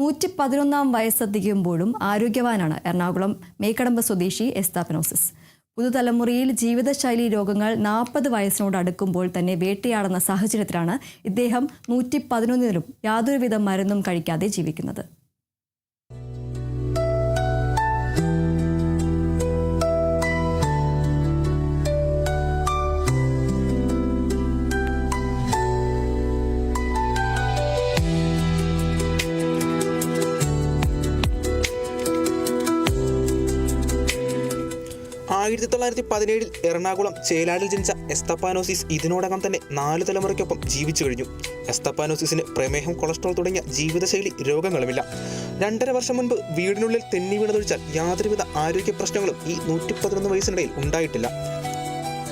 111 വയസ്സെത്തിക്കുമ്പോഴും ആരോഗ്യവാനാണ് എറണാകുളം മേക്കടമ്പ് സ്വദേശി എസ്തപ്പനോസിസ്. പുതുതലമുറയിൽ ജീവിതശൈലി രോഗങ്ങൾ 40 വയസ്സിനോട് അടുക്കുമ്പോൾ തന്നെ വേട്ടയാടുന്ന സാഹചര്യത്തിലാണ് ഇദ്ദേഹം 111ലും യാതൊരുവിധ മരുന്നും കഴിക്കാതെ ജീവിക്കുന്നത്. 1917 എറണാകുളം ചേലാടിൽ ജനിച്ച എസ്തപ്പാനോസിസ് ഇതിനോടകം തന്നെ 4 തലമുറയ്ക്കൊപ്പം ജീവിച്ചു കഴിഞ്ഞു. എസ്തപ്പാനോസിസിന് പ്രമേഹം, കൊളസ്ട്രോൾ തുടങ്ങിയ ജീവിതശൈലി രോഗങ്ങളുമില്ല. 2.5 വർഷം മുൻപ് വീടിനുള്ളിൽ തെന്നി വീണതൊഴിച്ചാൽ യാതൊരുവിധ ആരോഗ്യ പ്രശ്നങ്ങളും ഈ 111 വയസ്സിനിടയിൽ ഉണ്ടായിട്ടില്ല.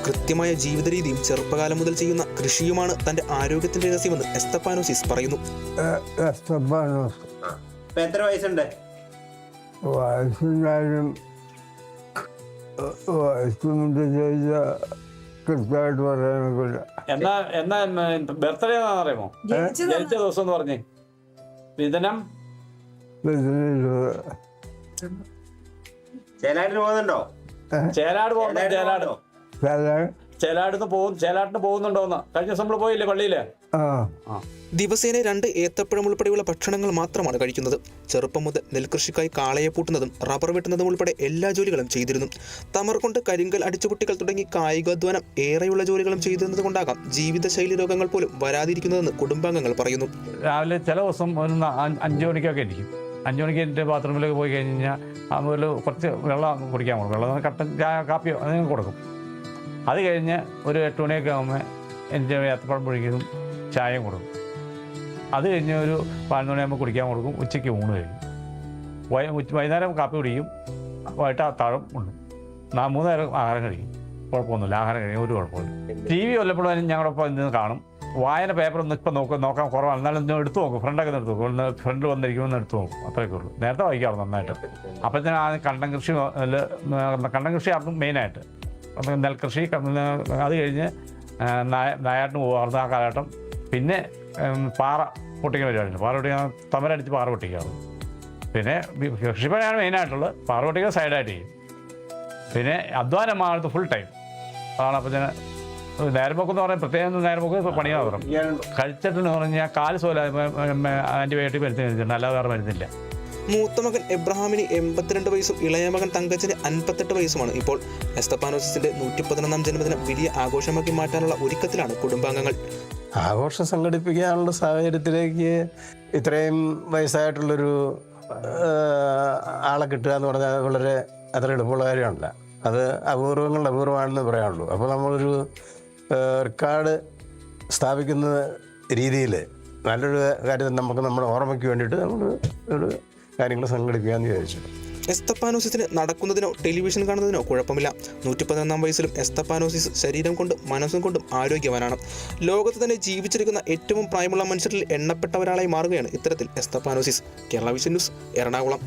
കൃത്യമായ ജീവിത രീതിയും ചെറുപ്പകാലം മുതൽ ചെയ്യുന്ന കൃഷിയുമാണ് തന്റെ ആരോഗ്യത്തിന്റെ രഹസ്യമെന്ന് എസ്തപ്പാനോസിസ് പറയുന്നു. എത്ര വയസ്സുണ്ട്? കൃത്യമായിട്ട് പറയാനൊക്കില്ല. എന്നാ ബർത്ത്ഡേ അറിയാമോ? ജനിച്ച ദിവസം എന്ന് പറഞ്ഞേ. വിധനം ചേലാടിന് പോകുന്നുണ്ടോ? ചേലാട് പോകുന്നുണ്ടോ? ചേലാട്ടിന് പോകുന്നുണ്ടോന്ന് കഴിഞ്ഞ ദിവസം നമ്മൾ പോയില്ലേ പള്ളിയില്? ദിവസേന 2 ഏത്തപ്പഴം ഉൾപ്പെടെയുള്ള ഭക്ഷണങ്ങൾ മാത്രമാണ് കഴിക്കുന്നത്. ചെറുപ്പം മുതൽ നെൽകൃഷിക്കായി കാളയെ പൂട്ടുന്നതും റബ്ബർ വെട്ടുന്നതും ഉൾപ്പെടെ എല്ലാ ജോലികളും ചെയ്തിരുന്നു. തമർ കൊണ്ട് കരിങ്കൽ അടിച്ചുപൊട്ടിക്കൽ തുടങ്ങി കായികാധ്വാനം ഏറെയുള്ള ജോലികളും ചെയ്തിരുന്നത് കൊണ്ടാകാം ജീവിതശൈലി രോഗങ്ങൾ പോലും വരാതിരിക്കുന്നതെന്ന് കുടുംബാംഗങ്ങൾ പറയുന്നു. രാവിലെ ചില ദിവസം 5 മണിക്കൊക്കെ ഇരിക്കും. 5 മണിക്ക് എൻ്റെ ബാത്റൂമിലേക്ക് പോയി കഴിഞ്ഞാൽ അതുപോലെ കുറച്ച് വെള്ളം കുടിക്കാൻ കൊടുക്കും. വെള്ളം കട്ടൻ ചായ കാപ്പിയോ അതിന് കൊടുക്കും. അത് കഴിഞ്ഞ് ഒരു 8 മണിയൊക്കെ ആകുമ്പോൾ എൻ്റെ ഏത്തപ്പഴം പൊഴിക്കുന്നതും ചായയും കൊടുക്കും. അത് കഴിഞ്ഞ് ഒരു 11 മണിയാകുമ്പോൾ കുടിക്കാൻ കൊടുക്കും. ഉച്ചയ്ക്ക് ഊണ് കഴിക്കും. വൈകുന്നേരം കാപ്പി കുടിക്കും. വൈകിട്ട് താഴം ഉണ്ട്. 3 നേരം ആഹാരം കഴിക്കും. കുഴപ്പമൊന്നുമില്ല. ആഹാരം കഴിക്കും, ഒരു കുഴപ്പമില്ല. TV വല്ലപ്പോഴും ഞങ്ങളൊപ്പം ഇന്ന് കാണും. വായന പേപ്പറൊന്നും ഇപ്പം നോക്കാൻ കുറവാണ്. എന്നാലും എടുത്തു നോക്കും. ഫ്രണ്ടൊക്കെ എടുത്ത് നോക്കും. ഫ്രണ്ട് വന്നിരിക്കുമെന്ന് എടുത്തു നോക്കും. അത്രയൊക്കെ ഉള്ളൂ. നേരത്തെ വായിക്കാറുണ്ട് നന്നായിട്ട്. അപ്പോഴത്തേനും ആ കണ്ടം കൃഷി ആയിരുന്നു മെയിനായിട്ട്. നെൽകൃഷി. അത് കഴിഞ്ഞ് നായാട്ടിന് പോകുമായിരുന്നു ആ കാലഘട്ടം. പിന്നെ പാറ പൊട്ടിക്കുന്ന പരിപാടിയുണ്ട്. പാറ പൊട്ടിക്കാൻ തമരടിച്ച് പാറ പൊട്ടിക്കാറുണ്ട്. പിന്നെ കൃഷിപ്പണിയാണ് മെയിനായിട്ടുള്ളത്. പാറ പൊട്ടിക്കുക സൈഡായിട്ട് ചെയ്യും. പിന്നെ അധ്വാനമാകത്ത് ഫുൾ ടൈം അതാണ്. അപ്പോൾ ഞാൻ നേരമ്പോക്കെന്ന് പറഞ്ഞാൽ പ്രത്യേകം നേരമ്പോക്ക് പണി മാത്രം. കഴിച്ചിട്ടെന്ന് പറഞ്ഞാൽ കാല് സോല ആൻറ്റിബയോട്ടിക് മരുന്ന് കഴിച്ചിട്ടുണ്ട്, അല്ലാതെ വേറെ മരുന്നില്ല. മൂത്ത മകൻ എബ്രഹാമിന് 82 വയസ്സും ഇളയ മകൻ തങ്കച്ചന് 58 വയസ്സുമാണ്. ഇപ്പോൾ എസ്തപ്പാനോസിസിന്റെ 111ാം ജന്മദിനം വലിയ ആഘോഷമാക്കി മാറ്റാനുള്ള ഒരുക്കത്തിലാണ് കുടുംബാംഗങ്ങൾ. ആഘോഷം സംഘടിപ്പിക്കാനുള്ള സാഹചര്യത്തിലേക്ക് ഇത്രയും വയസ്സായിട്ടുള്ളൊരു ആളെ കിട്ടുക എന്ന് പറഞ്ഞാൽ വളരെ അത്ര എളുപ്പമുള്ള കാര്യമല്ല. അത് അപൂർവമാണെന്ന് പറയാനുള്ളൂ. അപ്പോൾ നമ്മളൊരു റെക്കോർഡ് സ്ഥാപിക്കുന്ന രീതിയിൽ നല്ലൊരു കാര്യം നമ്മുടെ ഓർമ്മയ്ക്ക് വേണ്ടിയിട്ട് നമ്മൾ ഒരു കാര്യങ്ങൾ സംഘടിപ്പിക്കാമെന്ന് വിചാരിച്ചു. എസ്തപ്പാനോസിസിന് നടക്കുന്നതിനോ ടെലിവിഷൻ കാണുന്നതിനോ കുഴപ്പമില്ല. 111ാം വയസ്സിലും എസ്തപ്പാനോസിസ് ശരീരം കൊണ്ടും മനസ്സും കൊണ്ടും ആരോഗ്യവാനാണ്. ലോകത്ത് തന്നെ ജീവിച്ചിരിക്കുന്ന ഏറ്റവും പ്രായമുള്ള മനുഷ്യരിൽ എണ്ണപ്പെട്ട ഒരാളായി മാറുകയാണ് ഇത്തരത്തിൽ എസ്തപ്പാനോസിസ്. Kerala vision news, Ernakulam.